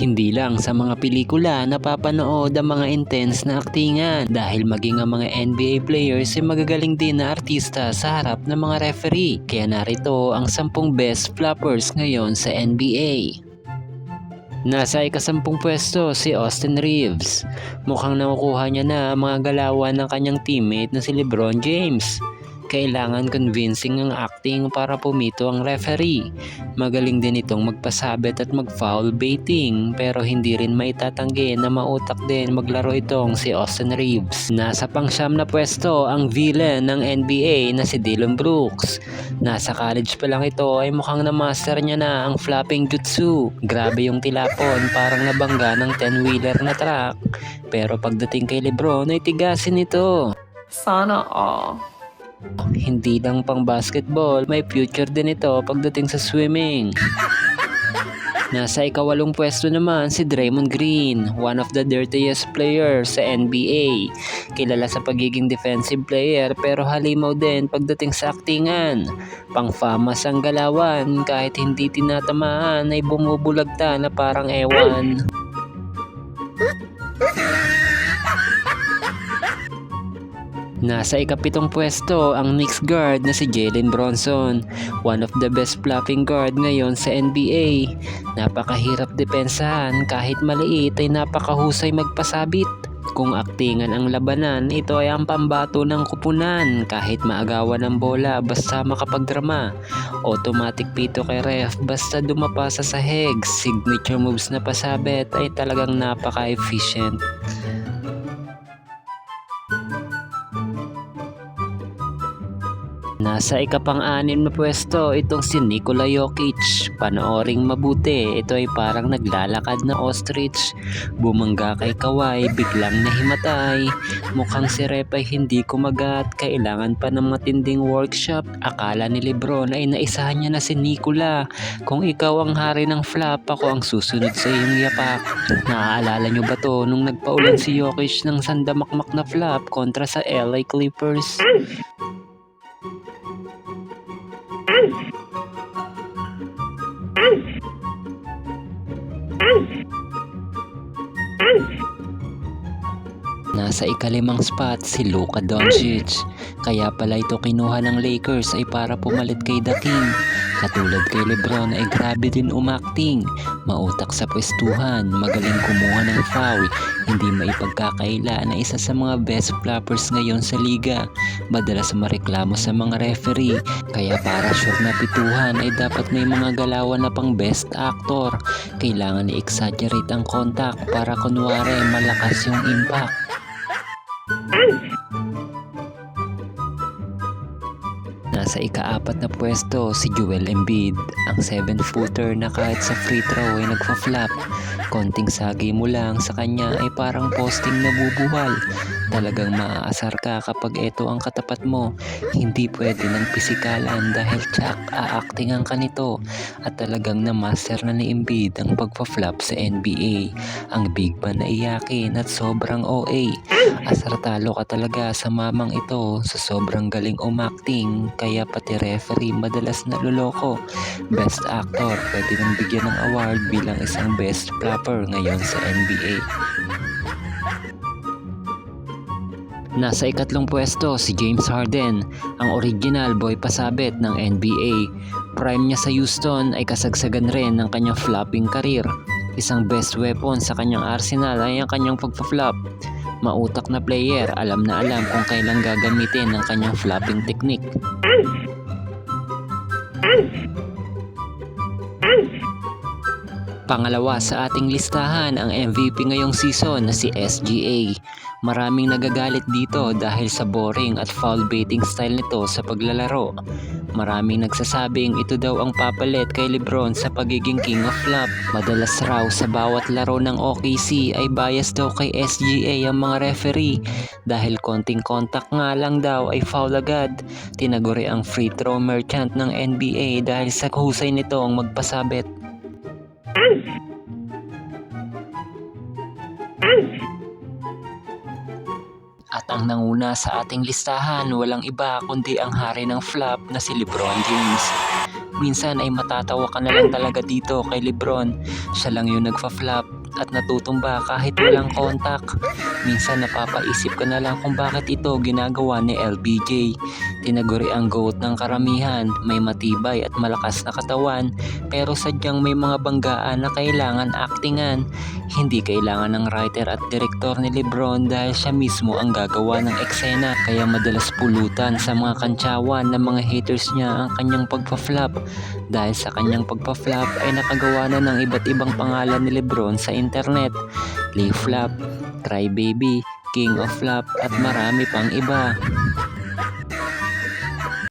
Hindi lang sa mga pelikula napapanood ang mga intense na aktingan dahil maging ang mga NBA players ay magagaling din na artista sa harap ng mga referee. Kaya narito ang 10 best floppers ngayon sa NBA. Nasa ika-10 pwesto si Austin Reeves. Mukhang nakukuha niya na ang mga galawan ng kanyang teammate na si LeBron James. Kailangan convincing ang acting para pumito ang referee. Magaling din itong magpasabit at mag-foul baiting pero hindi rin maitatanggi na mautak din maglaro itong si Austin Reeves. Nasa pang-siyam na pwesto ang villain ng NBA na si Dillon Brooks. Nasa college pa lang ito ay mukhang na-master niya na ang flopping jutsu. Grabe yung tilapon, parang nabangga ng 10-wheeler na truck. Pero pagdating kay LeBron ay tigasin ito. Sana all. Hindi lang pang basketball, may future din ito pagdating sa swimming. Nasa ika-8 pwesto naman si Draymond Green, one of the dirtiest players sa NBA. Kilala sa pagiging defensive player pero halimaw din pagdating sa aktingan. Pang-famas ang galawan, kahit hindi tinatamaan ay bumubulagta na parang ewan. Nasa ika-7 pwesto ang Knicks guard na si Jalen Brunson, one of the best flopping guard ngayon sa NBA. Napakahirap depensahan, kahit maliit ay napakahusay magpasabit. Kung aktingan ang labanan, ito ay ang pambato ng kupunan kahit maagawan ng bola basta makapagdrama. Automatic pito kay ref basta dumapa sa sahig. Signature moves na pasabit ay talagang napaka-efficient. Nasa ika-pang-6 na pwesto itong si Nikola Jokic. Panooring mabuti, ito ay parang naglalakad na ostrich. Bumangga kay Kawhi, biglang nahimatay. Mukhang si Rep ay hindi kumagat, kailangan pa ng matinding workshop. Akala ni LeBron ay naisahan niya na si Nikola. Kung ikaw ang hari ng flop, ako ang susunod sa iyong yapak. Naaalala niyo ba to nung nagpaulan si Jokic ng sandamakmak na flop kontra sa LA Clippers? Nasa ika-5 spot si Luka Doncic. Kaya pala ito kinuha ng Lakers ay para pumalit kay The King. Katulad kay LeBron ay grabe din umakting. Mautak sa pwestuhan, magaling kumuha ng foul. Hindi maipagkakaila na isa sa mga best floppers ngayon sa liga. Madalas mareklamo sa mga referee. Kaya para sure na pituhan ay dapat may mga galawan na pang best actor. Kailangan i-exaggerate ang contact para kunwari malakas yung impact. Nasa ika-4 na pwesto si Joel Embiid, ang 7-footer na kahit sa free throw ay nagfa-flop. Konting sagi mo lang sa kanya ay parang posting na bubuwal. Talagang maaasar ka kapag ito ang katapat mo. Hindi pwede ng pisikalan dahil tsak aaktingan ka nito. At talagang na-master na ni Embiid ang pagpa-flop sa NBA. Ang big man na iyakin at sobrang OA. Asar talo ka talaga sa mamang ito sa sobrang galing umakting. Kaya pati referee madalas naluloko. Best actor, pwede nang bigyan ng award bilang isang best flopper ngayon sa NBA. Nasa ika-3 pwesto si James Harden, ang original boy pasabit ng NBA. Prime niya sa Houston ay kasagsagan rin ng kanyang flopping career. Isang best weapon sa kanyang arsenal ay ang kanyang pagpa-flop. Mautak na player, alam na alam kung kailan gagamitin ang kanyang flopping technique. Pangalawa sa ating listahan ang MVP ngayong season na si SGA. Maraming nagagalit dito dahil sa boring at foul baiting style nito sa paglalaro. Maraming nagsasabing ito daw ang papalit kay LeBron sa pagiging king of flop. Madalas raw sa bawat laro ng OKC ay bias daw kay SGA ang mga referee. Dahil konting contact nga lang daw ay foul agad. Tinaguri ang free throw merchant ng NBA dahil sa husay nito ang magpasabit. At ang nanguna sa ating listahan walang iba kundi ang hari ng flop na si LeBron James. Minsan ay matatawa ka na lang talaga dito kay Lebron. Siya lang yung nagfa-flop at natutumba kahit walang kontak. Minsan napapaisip ka na lang kung bakit ito ginagawa ni LBJ. Tinaguri ang GOAT ng karamihan, may matibay at malakas na katawan, pero sadyang may mga banggaan na kailangan aktingan. Hindi kailangan ng writer at direktor ni Lebron dahil siya mismo ang gagawa ng eksena, kaya madalas pulutan sa mga kantsawan ng mga haters niya ang kanyang pagpa-flop. Dahil sa kanyang pagpa-flop ay nakagawa na ng iba't ibang pangalan ni Lebron sa internet. Lee Flop, Crybaby, King of Flop at marami pang iba.